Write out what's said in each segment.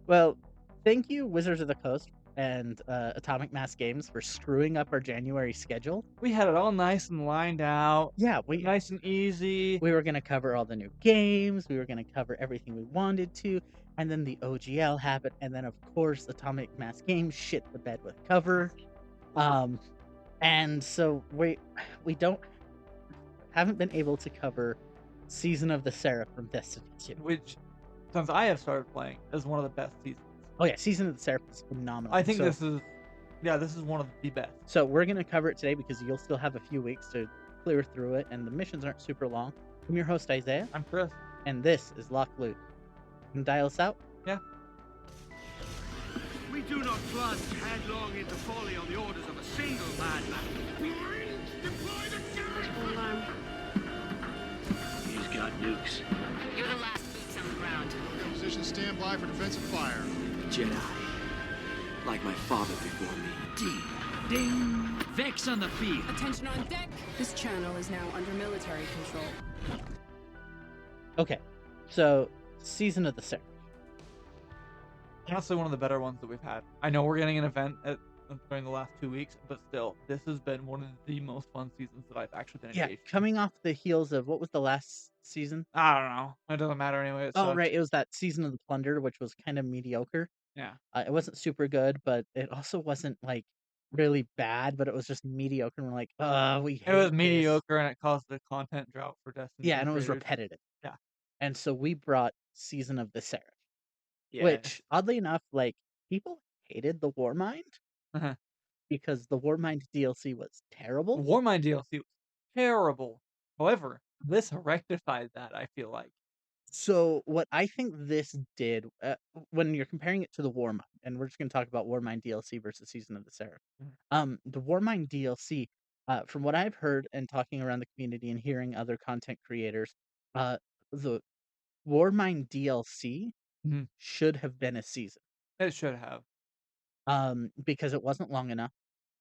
Well, thank you, Wizards of the Coast and Atomic Mass Games for screwing up our January schedule. We had it all nice and lined out, Yeah, we nice and easy. we were gonna cover all the new games, we were gonna cover everything we wanted to, and then the OGL happened, and then, of course, Atomic Mass Games shit the bed with cover. Um, and so we don't haven't been able to cover Season of the Seraph from Destiny 2. Which, since I have started playing, is one of the best seasons. Oh yeah, Season of the Seraph is phenomenal. I think this is one of the best. So we're gonna cover it today because you'll still have a few weeks to clear through it, and the missions aren't super long. I'm your host Isaiah, I'm Chris. and this is Lock Loot. You can dial us out. Yeah. We do not plunge headlong into folly on the orders of a single madman. Marines, deploy the cannon! He's got nukes. You're the last boots on the ground. Position standby for defensive fire. Jedi. Like my father before me. Ding, ding. Vex on the field. Attention on deck. This channel is now under military control. Okay, so Season of the Seraph. Honestly, one of the better ones that we've had. I know we're getting an event during the last 2 weeks, but still, this has been one of the most fun seasons that I've actually been Yeah, engaged in. coming off the heels of what was the last season? I don't know. It doesn't matter anyway. It Oh, sucked. right, it was that Season of the Plunder, which was kind of mediocre. Yeah. It wasn't super good, but it also wasn't like really bad, but it was just mediocre. And we're like, we It was hate this. mediocre and it caused a content drought for Destiny Yeah, 2 and it was creators. repetitive. Yeah. And so we brought Season of the Seraph, Yes. which oddly enough, like people hated the Warmind Uh-huh. because the Warmind DLC was terrible. Warmind DLC was terrible. However, this rectified that, I feel like. So what I think this did, when you're comparing it to the Warmind, and we're just going to talk about Warmind DLC versus Season of the Seraph. Mhm. The Warmind DLC, from what I've heard and talking around the community and hearing other content creators, the Warmind DLC Mhm. should have been a season, It should have. because it wasn't long enough.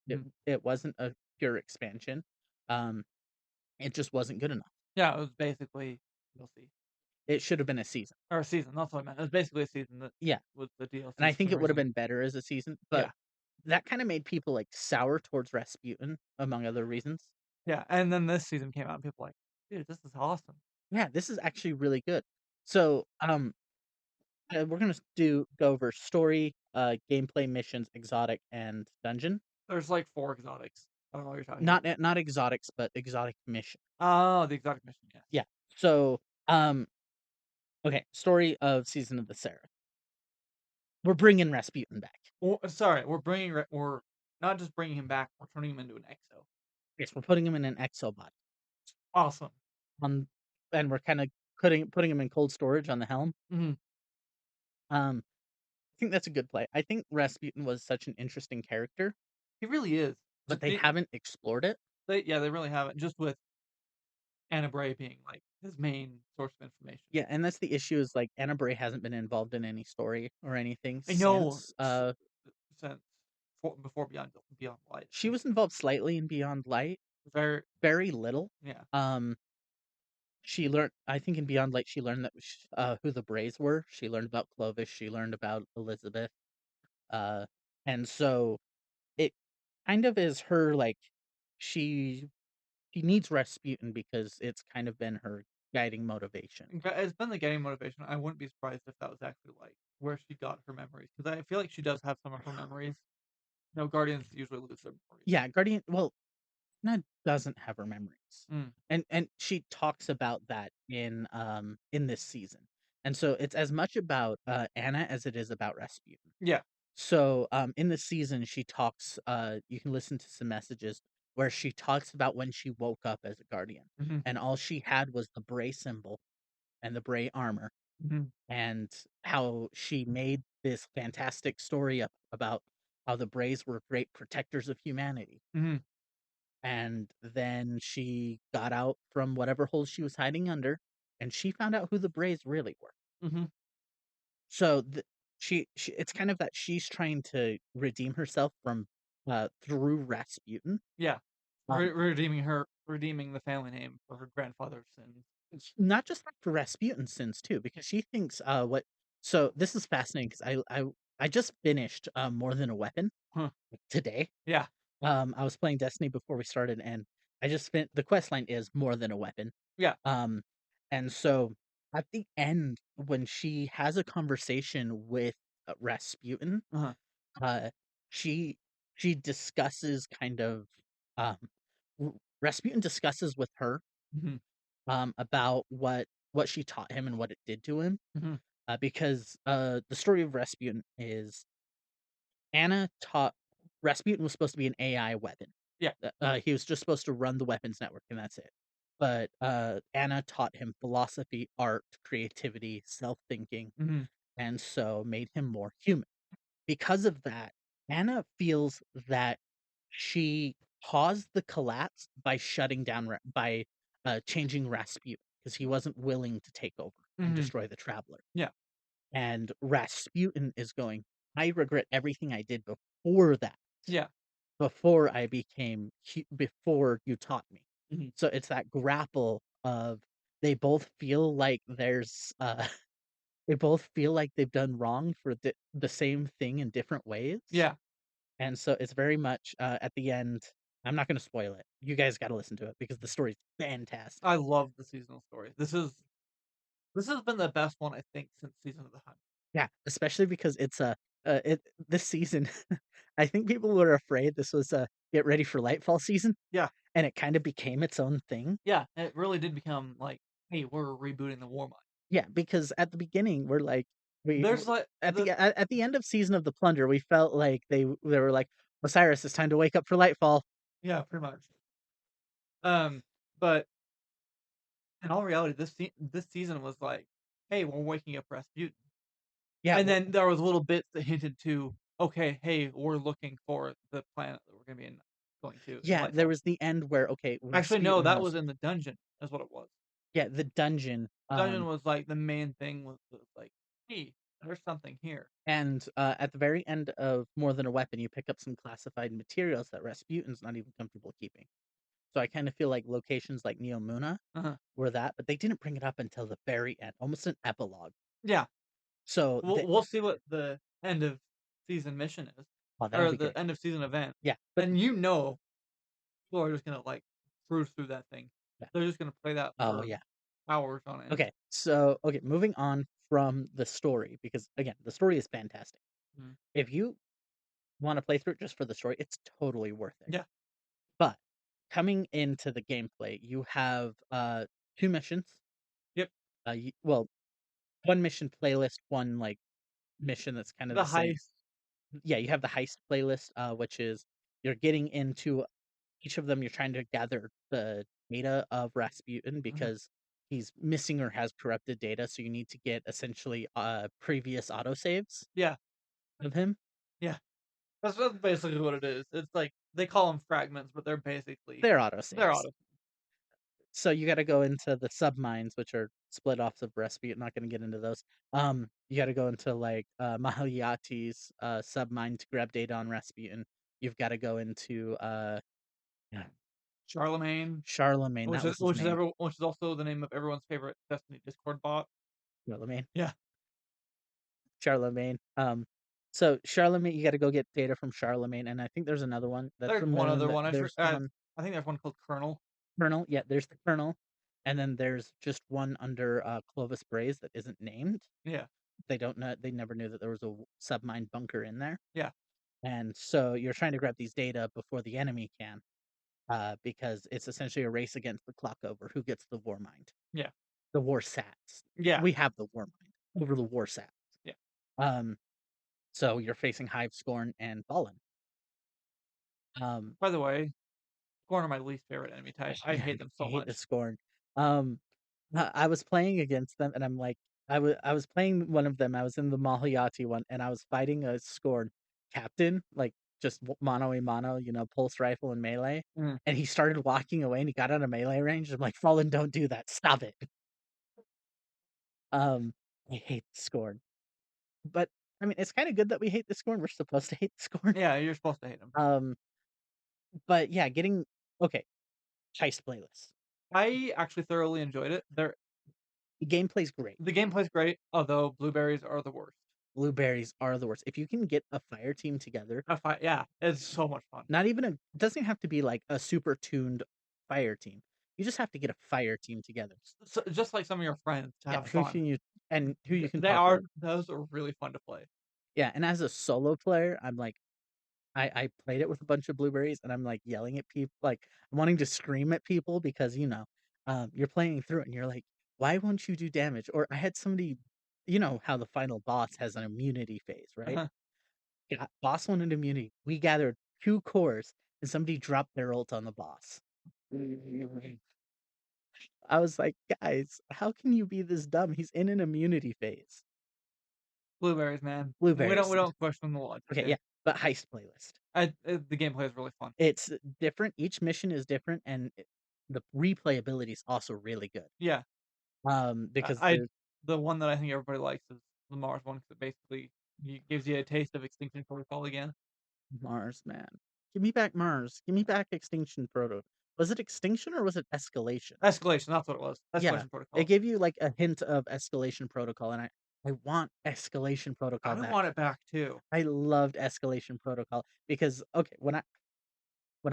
It Mhm. it wasn't a pure expansion. Um, it just wasn't good enough. Yeah, it was basically DLC. It should have been a season. Or a season, that's what I meant. It was basically a season that Yeah, was the and I DLC for think some it would have reason. been better as a season, but Yeah. that kinda made people, like, sour towards Rasputin, among other reasons. Yeah, and then this season came out and people were like, "Dude, this is awesome." Yeah, this is actually really good. So, we're gonna go over story, gameplay, missions, exotic, and dungeon. There's like 4 exotics. I don't know what you're talking about. Not exotics, but exotic mission. Oh, the exotic mission, yes. Yeah. So, okay, story of Season of the Seraph. We're bringing Rasputin back. Well, sorry, we're not just bringing him back, we're turning him into an exo. Yes, we're putting him in an exo body. Awesome. On and we're kinda putting him in cold storage on the helm. Mhm. I think that's a good play. I think Rasputin was such an interesting character, He really is. but Just they haven't explored it. they really haven't, just with Anna Bray being, like, his main source of information. Yeah, and that's the issue is, like, Anna Bray hasn't been involved in any story or anything I know, since, since before Beyond Light, she was involved slightly in Beyond Light, very very little. yeah. Um, she learned I think in Beyond Light, she learned that who the Brays were. She learned about Clovis, she learned about Elizabeth, uh, and so it kind of is her, like, she she needs Rasputin because it's kind of been her guiding motivation. It's been the getting motivation. I wouldn't be surprised if that was actually, like, where she got her memories, because I feel like she does have some of her memories. Guardians usually lose their memories. Yeah, Guardian well, Ned doesn't have her memories. Mm. And she talks about that in this season. And so it's as much about Anna as it is about Rasputin. Yeah. So in this season she talks you can listen to some messages where she talks about when she woke up as a guardian Mhm. and all she had was the Bray symbol and the Bray armor Mhm. and how she made this fantastic story up about how the Brays were great protectors of humanity. Mhm. And then she got out from whatever hole she was hiding under, and she found out who the Brays really were. Mhm. So she it's kind of that she's trying to redeem herself from through Rasputin. Yeah. Um, Redeeming the family name for her grandfather's sins. not just for Rasputin's sins too, because she thinks what So this is fascinating because I just finished More Than a Weapon Huh. today. Yeah. I was playing Destiny before we started, and I just spent the quest line is More Than a Weapon. Yeah. Um, and so at the end, when she has a conversation with Rasputin, Uh-huh. uh, she she discusses kind of um, Rasputin discusses with her Mhm. about what she taught him and what it did to him. Mhm. Because the story of Rasputin is Anna taught Rasputin was supposed to be an AI weapon. Yeah. He was just supposed to run the weapons network, and that's it. But Anna taught him philosophy, art, creativity, self-thinking, Mhm. and so made him more human. Because of that, Anna feels that she caused the collapse by shutting down by changing Rasputin because he wasn't willing to take over and Mhm. destroy the Traveler. Yeah. And Rasputin is going, I regret everything I did before that, Yeah. before I became, before you taught me. Mhm. So it's that grapple of they both feel like they both feel like they've done wrong for the same thing in different ways. Yeah. And so it's very much at the end. I'm not going to spoil it. You guys got to listen to it because the story's fantastic. I love the seasonal story. This has been the best one, I think, since Season of the Hunt. Yeah, especially because it's a it this season. I think people were afraid this was a get ready for Lightfall season, Yeah. and it kind of became its own thing. Yeah. It really did become like, hey, we're rebooting the Warmind. Yeah, because at the beginning we're like There's like the at the end of Season of the Plunder, we felt like they were like, Osiris, it's time to wake up for Lightfall. yeah, pretty much. But in all reality, this season was like, hey, we're waking up Rasputin. Yeah, And then there was little bits that hinted to, okay, hey, we're looking for the planet that we're gonna be going to in yeah, there Lightfall. was the end where okay, Actually, no, Rasputin that was was in the dungeon, is what it was. yeah, the dungeon. The dungeon was like the main thing was like, hey, there's something here. And at the very end of More Than a Weapon, you pick up some classified materials that Rasputin's not even comfortable keeping. So I kind of feel like locations like Neomuna Uh-huh. were that, but they didn't bring it up until the very end, almost an epilogue. Yeah. So We'll see what the end of season mission is. oh, that'll Or be the great. end of season event. Yeah, but And people are just gonna like cruise through that thing. yeah. They're just gonna play that Oh for yeah. hours on end. Okay. So okay, moving on from the story because again, the story is fantastic. Mhm. If you want to play through it just for the story, it's totally worth it. Yeah. But coming into the gameplay, you have two missions. Yep. Well, one mission playlist, one like mission that's kind of The the same. heist. Yeah, you have the heist playlist, which is you're getting into each of them. You're trying to gather the data of Rasputin Mhm. because he's missing or has corrupted data. So you need to get essentially previous autosaves Yeah. of him. Yeah. That's basically what it is. It's like they call them fragments, but They're they're autosaves. auto. So you got to go into the submines, which are split offs of Rasputin. Not going to get into those. You got to go into like Mahaliati's submine to grab data on Rasputin. You've got to go into yeah, Charlemagne, Charlemagne. That was his name. which is also the name of everyone's favorite Destiny Discord bot. Charlemagne. Yeah. Charlemagne. So Charlemagne, you got to go get data from Charlemagne, and I think there's another one. That's There's the one moon. other one. There's the one I think there's one called Colonel. Colonel. Yeah, there's the Colonel, and then there's just one under Clovis Braze that isn't named. Yeah. They don't know. They never knew that there was a submine bunker in there, Yeah. and so you're trying to grab these data before the enemy can, because it's essentially a race against the clock over who gets the war mind, Yeah. the war sats. Yeah. We have the war mind over the war sats. Yeah. Um, so you're facing Hive, Scorn, and Fallen. Um, By the way, Scorn are my least favorite enemy type. I yeah, hate them I so hate the much. Scorn. Um, I was playing against them, and I'm like, I was playing one of them. I was in the Mahayati one, and I was fighting a Scorn captain, like just mano a mano, pulse rifle and melee. Mm. And he started walking away, and he got out of melee range. I'm like, Fallen, don't do that. Stop it. I hate the Scorn, but I mean, it's kind of good that we hate the Scorn. We're supposed to hate the Scorn. Yeah, you're supposed to hate them. But yeah, getting okay. Heist playlist. I actually thoroughly enjoyed it. The gameplay's great. The gameplay's great, although blueberries are the worst. Blueberries are the worst. If you can get a fire team together, Yeah, it's so much fun. not even it doesn't have to be like a super tuned fire team. You just have to get a fire team together. So, just like some of your friends to Yeah, have who fun. can you and who you can They talk are with. those are really fun to play. Yeah, and as a solo player, I'm like I played it with a bunch of blueberries and I'm like yelling at people, like wanting to scream at people because you're playing through it and you're like, why won't you do damage? Or I had somebody, you know how the final boss has an immunity phase, right? Uh-huh. Yeah, boss wanted immunity. We gathered 2 cores and somebody dropped their ult on the boss. I was like, guys, how can you be this dumb? He's in an immunity phase. Blueberries, man. We Blueberries. don't question the logic Okay, yeah, there. but heist playlist. The gameplay is really fun. It's different. Each mission is different, and the replayability is also really good. Yeah, Because I there's the one that I think everybody likes is the Mars one because it basically gives you a taste of Extinction Protocol again. Mars, man. Give me back Mars. Give me back Extinction Proto. Was it Extinction or was it Escalation? Escalation, that's what it was. Yeah, Escalation it Protocol. gave you like a hint of Escalation Protocol, and I want Escalation Protocol I back. want it back too. I loved Escalation Protocol because okay, when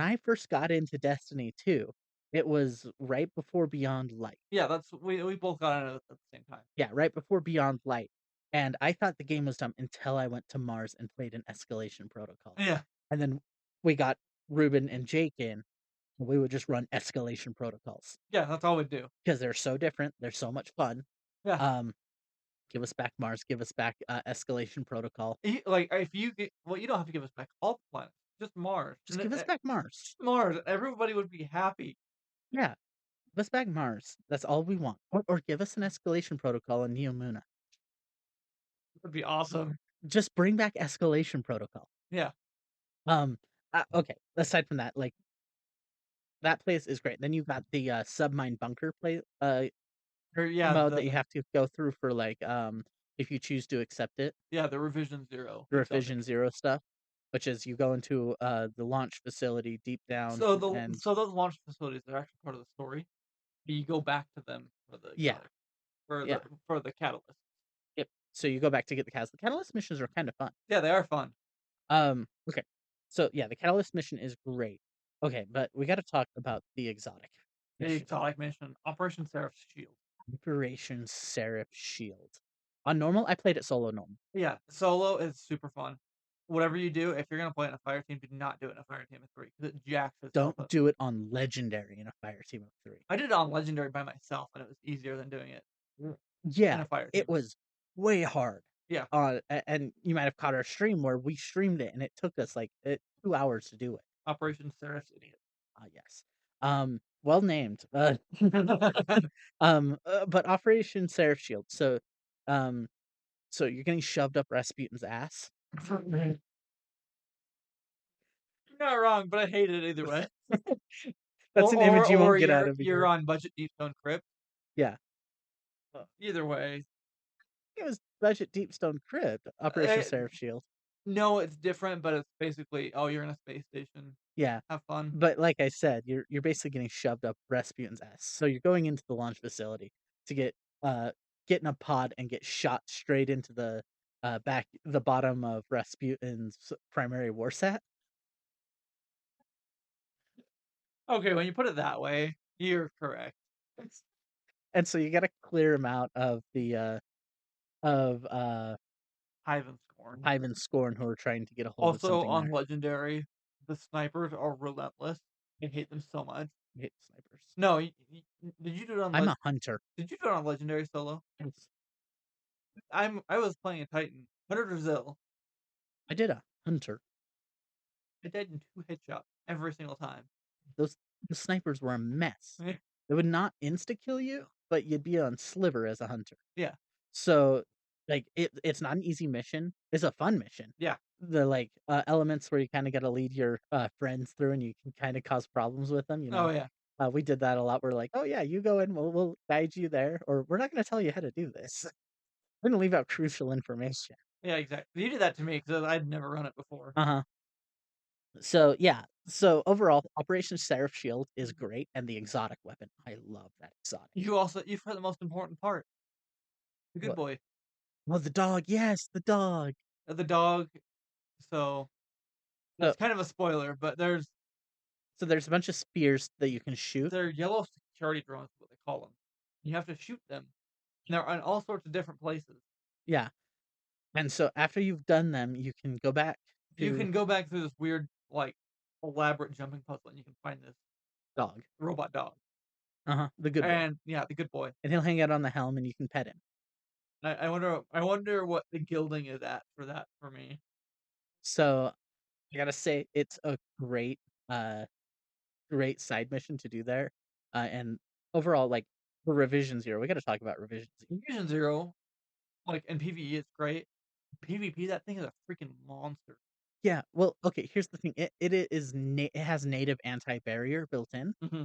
I first got into Destiny 2, it was right before Beyond Light. Yeah, that's we both got into it at the same time. Yeah, right before Beyond Light. And I thought the game was dumb until I went to Mars and played an Escalation Protocol. Yeah, And then we got Ruben and Jake in, and we would just run Escalation Protocols yeah, that's all we do. because they're so different. They're so much fun. Yeah, Um, give us back Mars. Give us back Escalation Protocol. like if you get well, you don't have to give us back all the planets, just Mars. Just give us back Mars. Just Mars. Everybody would be happy. Yeah, give us back Mars. That's all we want. Or give us an Escalation Protocol in Neomuna. It would be awesome. Just bring back Escalation Protocol. Yeah, Um, okay. Aside from that, like that place is great. Then you got the submine bunker or yeah, mode that you have to go through for like if you choose to accept it. the Revision 0. The Exotic. Revision 0 stuff, which is you go into the launch facility deep down. So and those launch facilities are actually part of the story. But you go back to them for the yeah, yeah, for the catalyst. yep. So you go back to get the catalyst. The catalyst missions are kind of fun. Yeah, they are fun. Okay. So yeah, the catalyst mission is great. Okay, but we got to talk about the exotic. The mission. exotic mission, Operation Seraph's Shield. Operation Seraph Shield. On normal, I played it solo normal. Yeah, solo is super fun. Whatever you do, if you're gonna play it in a fire team, do not do it in a fire team of 3 because it jacks itself Don't up. do it on legendary in a fire team of 3. I did it on legendary by myself, and it was easier than doing it in Yeah, a fire team. it was way hard. Yeah. And you might have caught our stream where we streamed it, and it took us like 2 hours to do it. Operation Seraph's Idiot. Yes. Well named. But Operation Seraph Shield. So, so you're getting shoved up Rasputin's ass. You're not wrong, but I hate it either way. That's an image you won't get out of You're here. on budget Deep Stone Crypt. Yeah. Either way, It was budget Deep Stone Crypt. Operation Seraph Shield. no, it's different, but it's basically you're in a space station. Yeah. Have fun. But like I said, you're basically getting shoved up Rasputin's ass. So you're going into the launch facility to get in a pod and get shot straight into the bottom of Rasputin's primary warsat. Okay, when you put it that way, you're correct. And so you got to clear him out of the of Hive and Scorn. Hive and Scorn, who are trying to get a hold of Also something. on Legendary, the snipers are relentless. I hate them so much. I hate snipers. No, did you do it on? I'm a hunter. Did you do it on Legendary solo? I was playing a Titan, Hunter Brazil. I did a hunter. I died in 2 headshots every single time. The snipers were a mess. They would not insta kill you, but you'd be on sliver as a hunter. Yeah. So like it's not an easy mission. It's a fun mission. Yeah. The like elements where you kind of got to lead your friends through, and you can kind of cause problems with them. Oh yeah. We did that a lot. We're like, oh yeah, you go in, we'll guide you there, or we're not going to tell you how to do this. We're gonna leave out crucial information. Yeah, exactly. You did that to me because I'd never run it before. So yeah. So overall, Operation Seraph Shield is great, and the exotic weapon, I love that exotic. You forgot the most important part. The good What? boy. Well, the dog. Yes, the dog. The dog. So So that's kind of a spoiler, but there's a bunch of spears that you can shoot. they're yellow security drones, is what they call them. You have to shoot them. And they're in all sorts of different places. Yeah. And so after you've done them, you can go back You to can go back through this weird, like, elaborate jumping puzzle, and you can find this dog. robot dog. The good boy. And yeah, the good boy. And he'll hang out on the helm and you can pet him. I wonder what the gilding is at for that for me. So I gotta say it's a uh great side mission to do there. And overall, like for Revision Zero, we gotta talk about Revision Zero. Fusion Zero, like in PvE, it's great. PvP, that thing is a freaking monster. Yeah, well, okay, here's the thing. It has native anti-barrier built in. Hmm.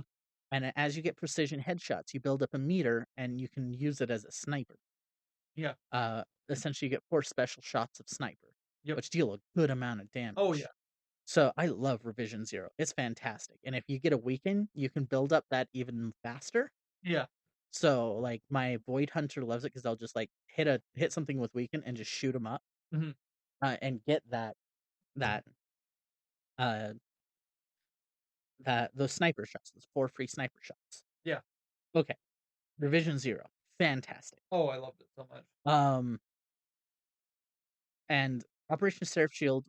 And as you get precision headshots, you build up a meter and you can use it as a sniper. Yeah. Essentially, you get 4 special shots of sniper, Yep. which deal a good amount of Oh damage. yeah. So I love Revision Zero. It's fantastic. And if you get a weaken, you can build up that even faster. Yeah. So like my Void Hunter loves it because they'll just like hit something with weaken and just shoot them up, Hmm. and get that uh those sniper shots, those 4 free sniper shots. Yeah. Okay, Revision Zero, fantastic. Oh, I loved it so much. Um, and Operation Seraph Shield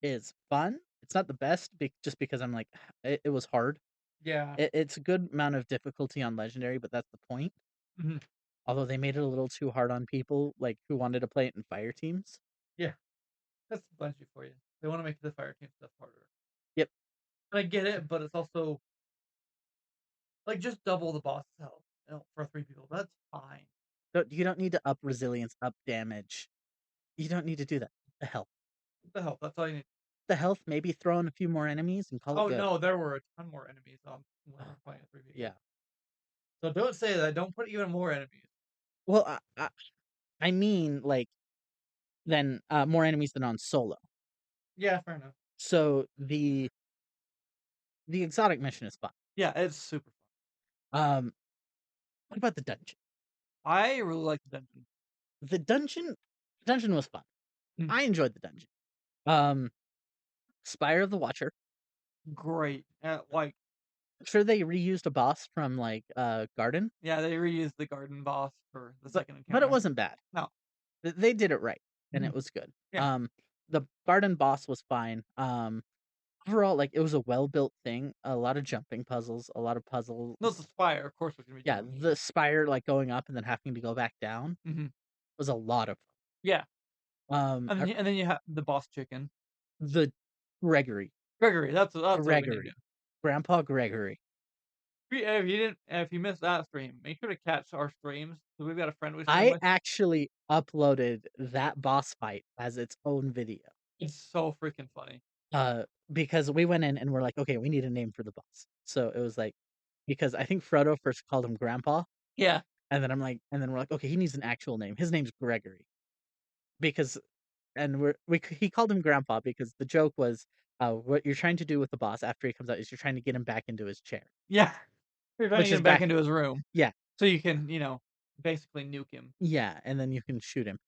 is fun. It's not the best, just because I'm like, it was hard. Yeah. It's a good amount of difficulty on Legendary, but that's the point. Hmm. Although they made it a little too hard on people, like, who wanted to play it in fire teams. Yeah. That's Bungie for you. They want to make the fire team stuff harder. Yep. And I get it, but it's also like just double the boss health, for 3 people. That's fine. You don't need to up resilience, up damage. You don't need to do that. The health. What the hell? That's all you need. The health, maybe throw in a few more enemies and call it Oh good. no, there were a ton more enemies when we were playing at 3 people. Yeah. So don't say that. Don't put even more enemies. Well, I mean, like, then more enemies than on solo. Yeah, fair enough. So the exotic mission is fun. Yeah, it's super fun. What about the dungeon? I really like the dungeon. The dungeon was fun. Mm. I enjoyed the dungeon. Spire of the Watcher. Great. Like, Sure, they reused a boss from like Garden, yeah, they reused the garden boss for the second encounter. but it wasn't bad. No. They did it right, and Mhm. it was good. Yeah. The Garden boss was fine. Overall, like it was a well built thing. A lot of jumping puzzles, a lot of puzzles. No, it's the spire, of course, was gonna be Yeah, jumping. the spire like going up and then having to go back down Mhm. was a lot of Yeah. fun. And then you have the boss chicken. The Gregory, Gregory, that's what we named him. Grandpa Gregory. If you missed that stream, make sure to catch our streams. So we've got a friend we stream I with. actually uploaded that boss fight as its own video. It's so freaking funny. Because we went in and we're like, okay, we need a name for the boss. So it was like, because I think Frodo first called him Grandpa, Yeah. and then we're like, okay, he needs an actual name. His name's Gregory, because, and he called him Grandpa because the joke was, what you're trying to do with the boss after he comes out is you're trying to get him back into his chair. Yeah. You're trying Which to get is him back back- into his room. Yeah. So you can, basically nuke him. Yeah, and then you can shoot him.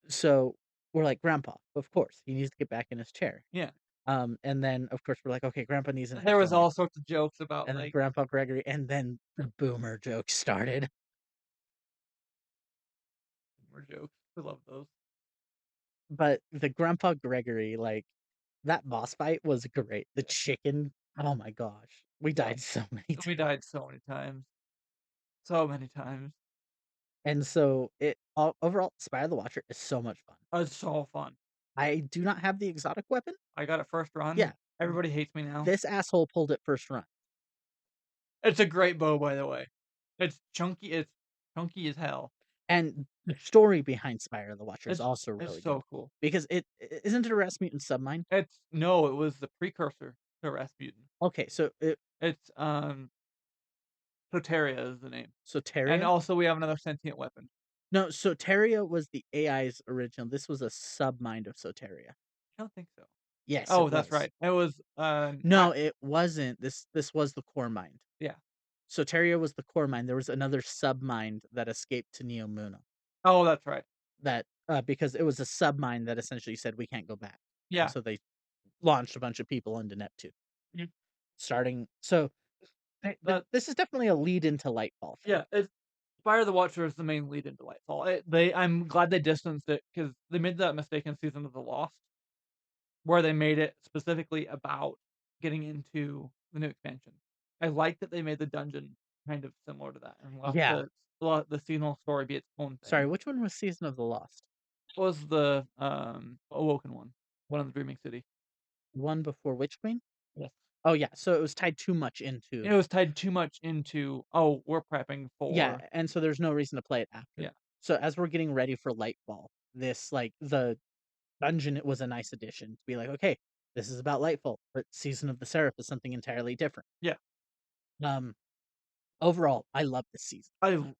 So we're like, Grandpa, of course, he needs to get back in his chair. Yeah. And then of course we're like, okay, Grandpa needs an There was actual name. all sorts of jokes about, And then like, Grandpa Gregory, and then the boomer joke started. more jokes. We love those. But the Grandpa Gregory, like, that boss fight was great. The chicken, oh my gosh. We died so many times. We died so many times. So many times. And so overall, Spire of the Watcher is so much fun. It's so fun. I do not have the exotic weapon. I got it first run. Yeah. Everybody hates me now. This asshole pulled it first run. It's a great bow, by the way. It's chunky. It's chunky as hell. And the story behind Spire of the Watcher is also really It's so good. cool. Because isn't it a Rasputin submine? It was the precursor to Rasputin. Okay, so It's Soteria is the name. Soteria? And also we have another sentient weapon. No, Soteria was the AI's original. This was a submind of Soteria. I don't think so. Yes. Oh, it that's was. right. It was No, it wasn't. This was the core mind. Yeah. So Terria was the core mind. There was another sub mind that escaped to Neo Muna. Oh, that's right. That because it was a sub mind that essentially said we can't go back, and Yeah. so they launched a bunch of people into Neptune. Mhm. Starting so, That this is definitely a lead into Lightfall for yeah, me. it's Fire the Watcher is the main lead into Lightfall. I'm glad they distanced it because they made that mistake in Season of the Lost, where they made it specifically about getting into the new expansion. I like that they made the dungeon kind of similar to that and Yeah. let the seasonal story be its own Sorry, thing. which one was Season of the Lost? What was the Awoken one in the Dreaming City? One before Witch Queen? Yes. Oh, yeah, so it was tied too much into. It was tied too much into, oh, we're prepping Yeah, for and so there's no reason to play it after. yeah. So as we're getting ready for Lightfall, this, like, the dungeon, it was a nice addition to be like, "Okay, this is about Lightfall, but Season of the Seraph is something entirely different." Yeah. Um, Overall, I love this season.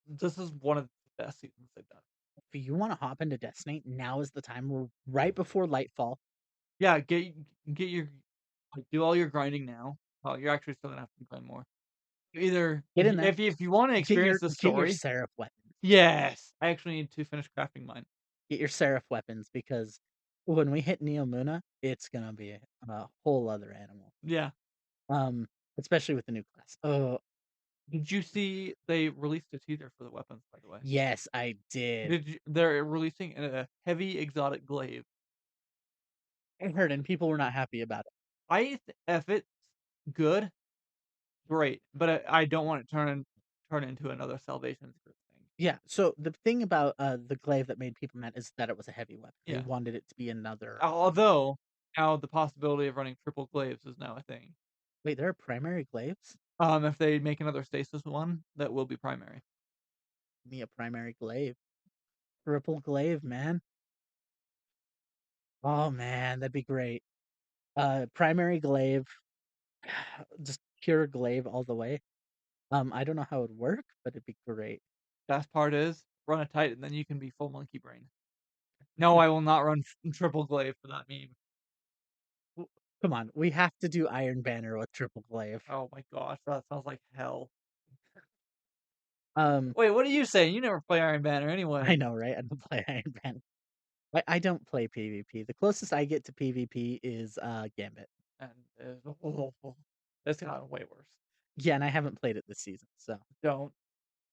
This is one of the best seasons they've done. If you wanna hop into Destiny, now is the time. We're right before Lightfall. Yeah, get your like, do all your grinding now. Oh, you're actually still gonna have to grind more. Either Get in there. if you want to experience the Get your story, Seraph weapons. yes, I actually need to finish crafting mine. Get your Seraph weapons because when we hit Neo Muna, it's gonna be a whole other animal. Yeah. Um, Especially with the new class. Oh, Did you see they released a teaser for the weapons? By the way, yes, I did. they're releasing a heavy exotic glaive. I heard, and people were not happy about it. If it's good, great, but I don't want it turn into another Salvation Group thing. Yeah, so the thing about, the glaive that made people mad is that it was a heavy weapon. They Yeah. wanted it to be another. Although now the possibility of running triple glaives is now a thing. Wait, there are primary glaives? If they make another stasis one, that will be primary. Give me a primary glaive. Triple glaive, man. Oh, man, that'd be great. Primary glaive, just pure glaive all the way. I don't know how it'd work, but it'd be great. Best part is run a Titan, then you can be full monkey brain. No, I will not run triple glaive for that meme. Come on, we have to do Iron Banner with triple glaive. Oh my gosh, that sounds like hell. Um, Wait, what are you saying? You never play Iron Banner I anyway. know, right? I don't play Iron Banner. I don't play PvP. The closest I get to PvP is Gambit. And it's gotten way worse. Yeah, and I haven't played it this season. So Don't.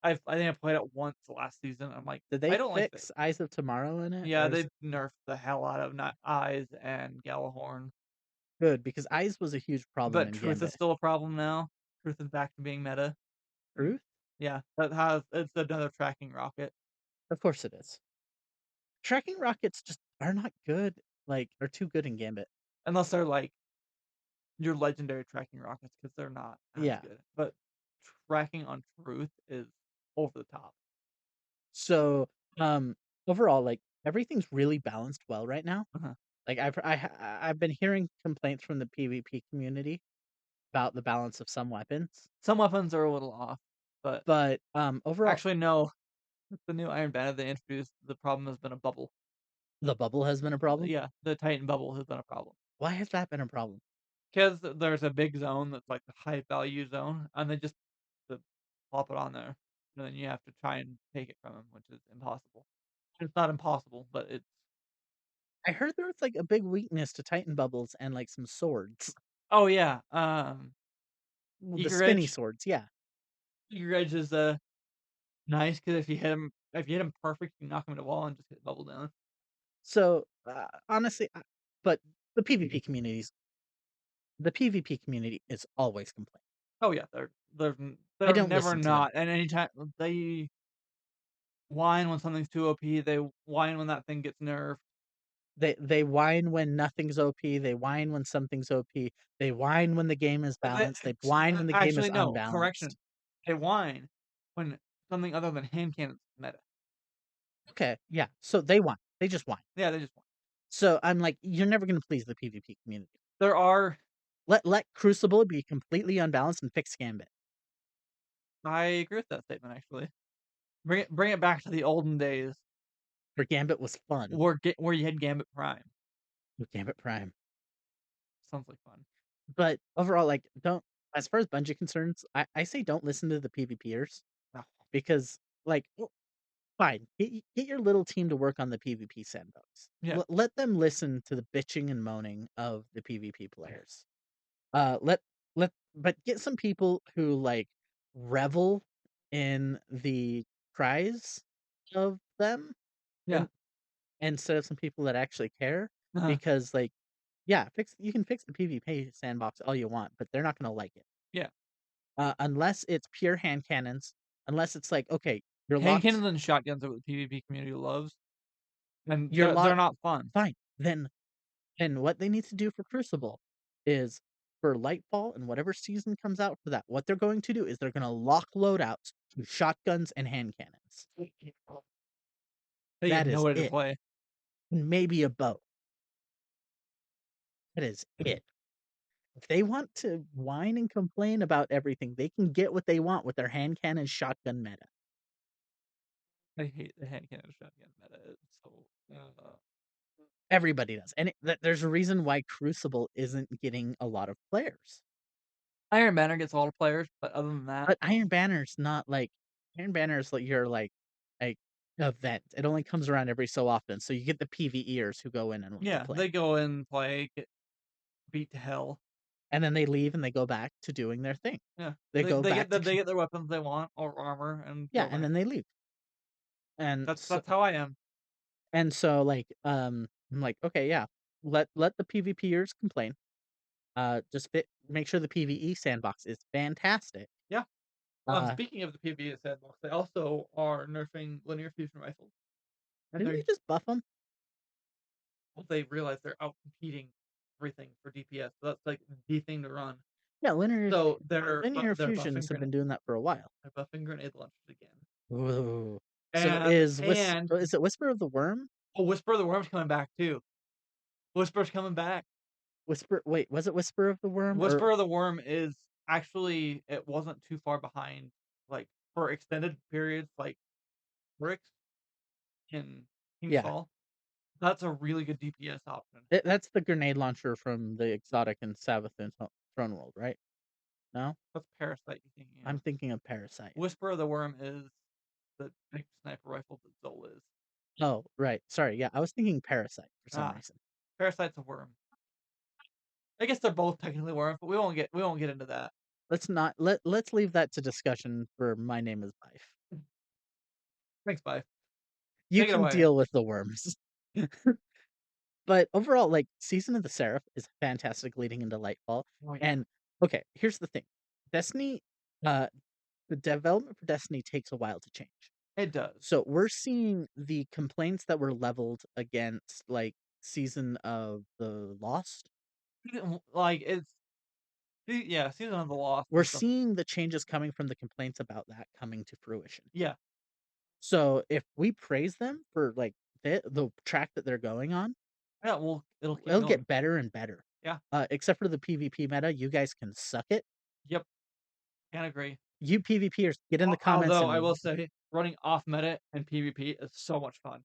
I think I played it once last season. I'm like, did they I don't like this. fix Eyes of Tomorrow in it? Yeah, Or is they it nerfed the hell out of not Eyes and Galahorn. good? Because Eyes was a huge problem But in Truth is Gambit. still a problem now. Truth is back to being meta. Truth? Yeah, it's another tracking rocket. Of course it is. Tracking rockets just are not good. Like, are too good in Gambit. Unless they're like your legendary tracking rockets, because they're not as Yeah. good. But tracking on Truth is over the top. So, overall, like everything's really balanced well right now. Uh-huh. Like I've been hearing complaints from the PvP community about the balance of some weapons, Some weapons are a little off, but but overall, actually no. With the new Iron Banner they introduced, the problem has been a bubble. the bubble has been a problem. Yeah, the Titan bubble has been a problem. Why has that been a problem? Because there's a big zone that's like the high value zone, and they just to plop it on there, and then you have to try and take it from them, which is impossible. It's not impossible, but it's I heard there was like a big weakness to Titan bubbles and like some swords, oh yeah, the Eager spinny Edge. swords. Yeah. Eager Edge is nice because if you hit him perfect, you can knock him into the wall and just hit bubble down. So honestly, but the PvP communities, the PvP community is always complaining. Oh yeah, I they're don't never listen to them. not, and anytime they whine when something's too OP, they whine when that thing gets nerfed. They whine when nothing's OP, they whine when something's OP, they whine when the game is balanced, they whine when the game is Actually, no, correction. unbalanced. They whine when something other than hand cannons is meta. Okay, yeah, so they whine, they just whine. Yeah, they just whine. So I'm like, you're never gonna please the PvP community. There are. Let Crucible be completely unbalanced and fix Gambit. I agree with that statement. Actually, bring it back to the olden days Where Gambit was fun where you had Gambit Prime. with Gambit Prime. Sounds like fun. But overall, like, don't as far as Bungie concerns, I say don't listen to the PvPers No. because, like, fine, get your little team to work on the PvP sandbox. Yeah. Let them listen to the bitching and moaning of the PvP players. Let but get some people who, like, revel in the cries of them, Yeah. and instead of some people that actually care, Uh-huh. because, like, yeah, you can fix the PvP sandbox all you want, but they're not gonna like it. Yeah. Unless it's pure hand cannons, unless it's like, okay, you're Hand locked cannons and shotguns are what the PvP community loves, and you're they're locked not fun. fine. Then what they need to do for Crucible is for Lightfall and whatever season comes out for that, what they're going to do is they're gonna lock loadouts to shotguns and hand cannons. They get That is nowhere to it. play. And maybe a bow. That is it. If they want to whine and complain about everything, they can get what they want with their hand cannon shotgun meta. I hate the hand cannon shotgun meta. It's so Everybody does. And there's a reason why Crucible isn't getting a lot of players. Iron Banner gets a lot of players, but other than that, But Iron Banner's not like Iron Banner's like your like event. It only comes around every so often. So you get the PvEers who go in and want to yeah, play. they go in, play, get beat to hell. And then they leave and they go back to doing their thing. Yeah, They go back to they get their weapons they want or armor and yeah, go and back. then they leave. And so That's how I am. like I'm like, okay, yeah. Let the PvPers complain. Make sure the PvE sandbox is fantastic. Yeah. Uh Speaking of the PvE sandbox, they also are nerfing linear fusion rifles, and didn't they're they just buff them? they realize they're out competing everything for DPS. So that's like the thing to run. Yeah, So linear they're fusions have been doing that for a while. buffing grenade launchers again. Ooh. So And and is it Whisper of the Worm? oh, Whisper of the Worm's coming back too. Whisper's coming back. Was it Whisper of the Worm or Whisper of the Worm is actually it wasn't too far behind, like for extended periods, like Bricks in King's yeah, Fall. That's a really good DPS option. that's the grenade launcher from the Exotic and Savathun Throne World, right? No? That's Parasite you're thinking I'm of. thinking of Parasite. Whisper of the Worm is the big sniper rifle that Zol is. Oh, right. Sorry, yeah, I was thinking Parasite for some Ah, reason. Parasite's a worm. I guess they're both technically worms, but we won't get into that. Let's not let's leave that to discussion for My Name is Bife. Thanks, bye. You Take it can away. deal with the worms. But overall, like, Season of the Seraph is fantastic leading into Lightfall. Oh yeah, And okay, here's the thing. Destiny, uh, the development for Destiny takes a while to change. it does. So we're seeing the complaints that were leveled against like Season of the Lost. Like it's yeah, Season of the Lost We're is the seeing the changes coming from the complaints about that coming to fruition. yeah So if we praise them for like the track that they're going on, yeah. Well, it'll keep it'll going. get better and better. Yeah. Except for the PvP meta, you guys can suck it. Yep. Can't agree. You PvPers, get in the comments Although I and will say, running off meta and PvP is so much fun.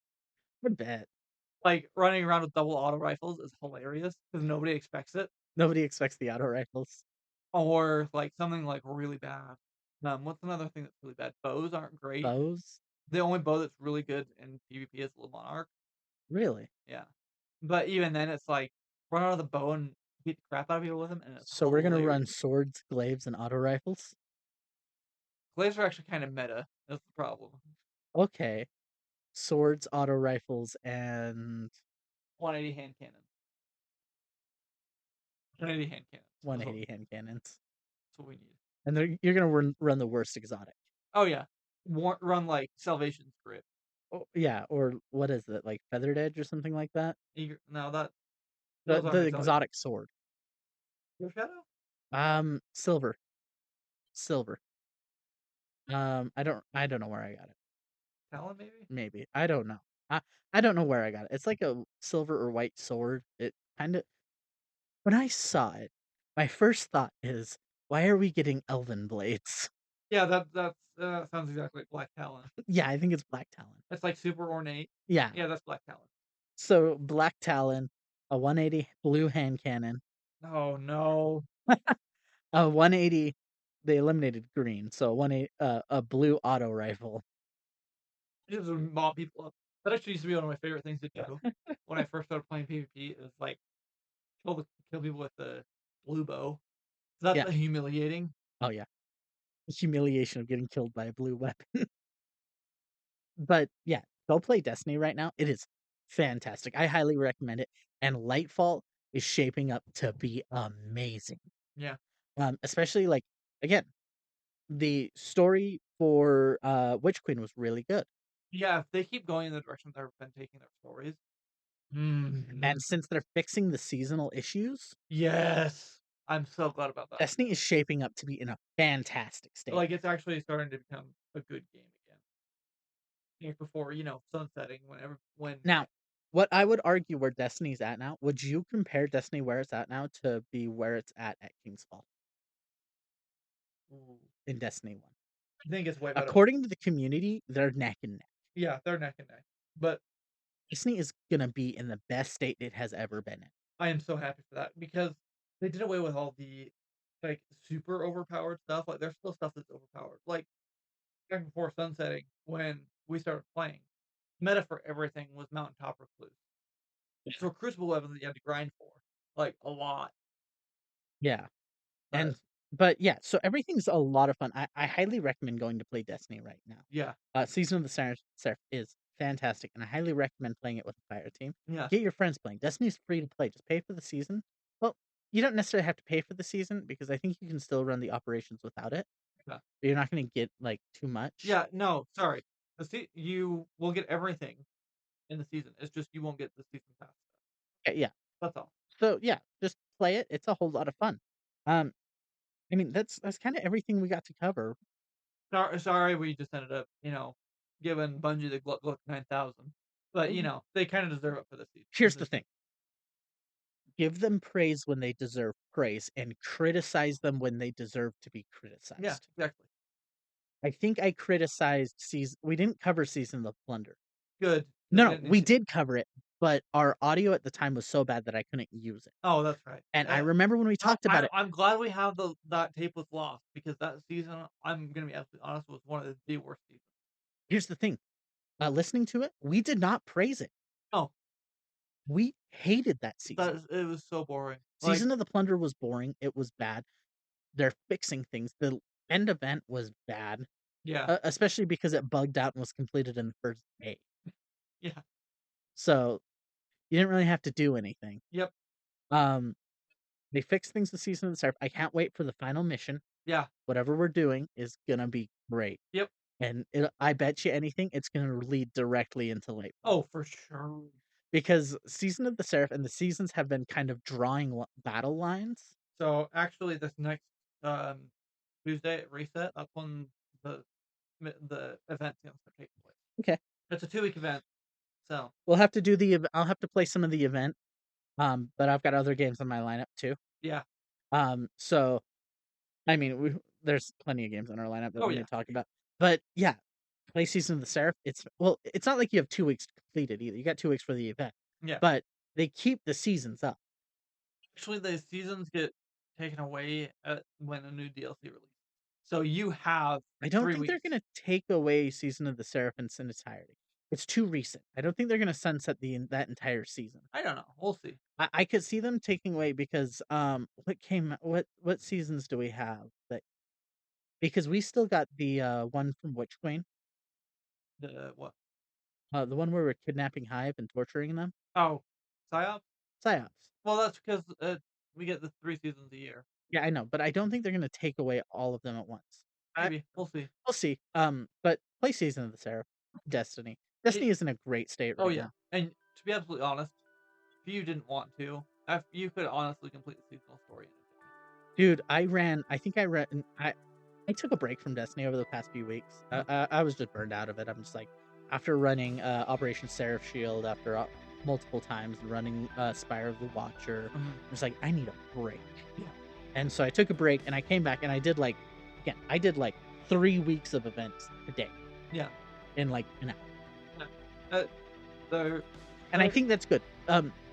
I bet Like running around with double auto rifles is hilarious because nobody expects it. nobody expects the auto rifles. Or like something like really bad. What's another thing that's really bad? Bows aren't great. Bows, The only bow that's really good in PvP is the Monarch. really? Yeah. But even then, it's like run out of the bow and beat the crap out of people with him, and it's So we're gonna run hilarious. swords, glaives, and auto rifles. Glaives are actually kind of meta. That's the problem. Okay, swords, auto rifles, and 180 hand cannon. 180 hand cannons. That's 180 hand cannons. that's what we need. And you're gonna run the worst exotic. Oh yeah, run like Salvation Script. Oh, yeah, or what is it like Feathered Edge or something like that? No, that The those aren't the exotic. exotic sword. Your shadow? Silver, silver. I don't know where I got it. Talon maybe? Maybe I don't know. I don't know where I got it. It's like a silver or white sword. It kind of when I saw it, my first thought is, why are we getting elven blades? Yeah, that's sounds exactly like Black Talon. Yeah, I think it's Black Talon. That's like super ornate. Yeah. Yeah, that's Black Talon. So Black Talon, a 180 blue hand cannon, Oh no. A 180, they eliminated green, so a blue auto rifle. Just to mob people up. That actually used to be one of my favorite things to do when I first started playing PvP. Is like kill people with the blue bow. That's Yeah. humiliating. Oh, yeah. The humiliation of getting killed by a blue weapon. But, yeah, go play Destiny right now. It is fantastic. I highly recommend it, and Lightfall is shaping up to be amazing. Yeah. Especially, like, again, the story for, Witch Queen was really good, Yeah, if they keep going in the direction they've been taking their stories. and since they're fixing the seasonal issues, Yes. I'm so glad about that. Destiny is shaping up to be in a fantastic state. Like, it's actually starting to become a good game again. Like before, sunsetting when Now, what I would argue where Destiny's at now, would you compare Destiny where it's at now to be where it's at King's Fall Ooh, in Destiny 1? I think it's way better. According to the community, they're neck and neck. Yeah, they're neck and neck. But Destiny is gonna be in the best state it has ever been in. I am so happy for that because they did away with all the like super overpowered stuff. Like there's still stuff that's overpowered. Like back before sunsetting, when we started playing, meta for everything was mountaintop recluse. So crucible weapons that you had to grind for. Like a lot. Yeah, Uh, and but yeah, so everything's a lot of fun. I highly recommend going to play Destiny right now. yeah. Season of the Seraph is fantastic, and I highly recommend playing it with a fire team. Yes. Get your friends playing. Destiny's free to play. Just pay for the season. Well, you don't necessarily have to pay for the season because I think you can still run the operations without it. Yeah. But you're not going to get like too much. Yeah, no, sorry. You will get everything in the season. It's just you won't get the season pass stuff. Yeah. That's all. So yeah, just play it. It's a whole lot of fun. Um, I mean that's kind of everything we got to cover. Sorry, we just ended up, giving Bungie the Gluck Gluck 9000. But they kind of deserve it for this season. Here's the thing. Give them praise when they deserve praise and criticize them when they deserve to be criticized. Yeah, exactly. I think I criticized season. We didn't cover Season of Plunder. Good. No, we did cover it, but our audio at the time was so bad that I couldn't use it. Oh, that's right. And I remember when we talked about it. I'm glad we have that tape was lost because that season, I'm gonna be absolutely honest, was one of the worst seasons. Here's the thing. Listening to it, we did not praise it. Oh, We hated that season. it was so boring. Season of the Plunder was boring. It was bad. They're fixing things. The end event was bad, Yeah, especially because it bugged out and was completed in the first day. yeah, So you didn't really have to do anything. yep, Um, they fixed things this season of the Seraph. I can't wait for the final mission. yeah, Whatever we're doing is gonna be great. yep. And I bet you anything, it's gonna lead directly into Lightfall. Oh, for sure. Because Season of the Seraph and the seasons have been kind of drawing battle lines. So actually, this next Tuesday at reset, that's when the event's gonna start taking place. Okay. It's a 2-week event, so We'll have to do I'll have to play some of the event. But I've got other games on my lineup too. yeah. So I mean, there's plenty of games on our lineup that Oh we yeah, need to talk about. But yeah, play Season of the Seraph. It's not like you have 2 weeks to complete it either. You got 2 weeks for the event. yeah. But they keep the seasons up. Actually, the seasons get taken away when a new DLC releases. So you have I don't 3 think they're weeks. gonna take away Season of the Seraph in its entirety. It's too recent. I don't think they're gonna sunset that entire season. I don't know. We'll see. I could see them taking away because what seasons do we have that because we still got the one from Witch Queen, The what? the one where we're kidnapping Hive and torturing them. Oh, psyop. Psyops. Well, that's because we get the 3 seasons a year. Yeah, I know, but I don't think they're gonna take away all of them at once. Maybe we'll see. We'll see. But play Season of the Seraph. Destiny. Destiny is in a great state right Oh yeah, now. and to be absolutely honest, if you didn't want to, you could honestly complete the seasonal story in a day. Dude, I think I took a break from Destiny over the past few weeks. I was just burned out of it. I'm just like, after running Operation Seraph Shield after multiple times and running Spire of the Watcher, Mhm. I was like, I need a break. Yeah. And so I took a break and I came back and I did like 3 weeks of events a day Yeah. in like an hour. The And I think that's good.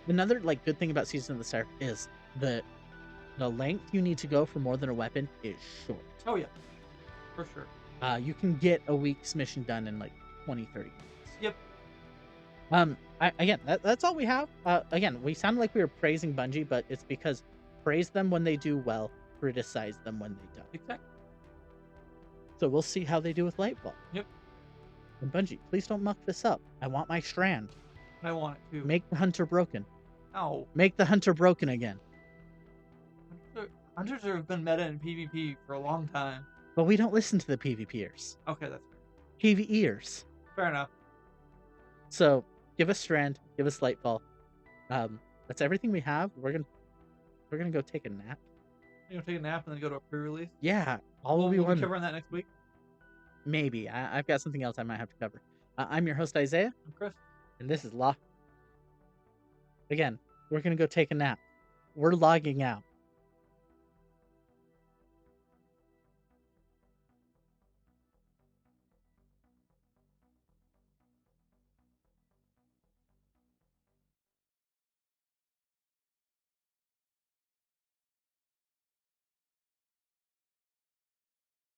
Another like good thing about Season of the Seraph is the The length you need to go for more than a weapon is short. Oh yeah, for sure. You can get a week's mission done in like 20-30 minutes. Yep. Again, that's all we have. Again, we sound like we were praising Bungie, but it's because praise them when they do well, criticize them when they don't. Exactly. So we'll see how they do with Lightfall. Yep. And Bungie, please don't muck this up. I want my strand. I want it too. Make the hunter broken. No. Make the hunter broken again. Hunters have been meta in PvP for a long time. But we don't listen to the PvPers. Okay, that's PvEers. fair enough. So give us strand, give us Lightfall. That's everything we have. We're gonna go take a nap. You know, take a nap and then go to a pre-release. Yeah, all We'll we be want. covering that next week. Maybe I've got something else I might have to cover. I'm your host Isaiah, I'm Chris. and this is Law. Again, we're gonna go take a nap. We're logging out.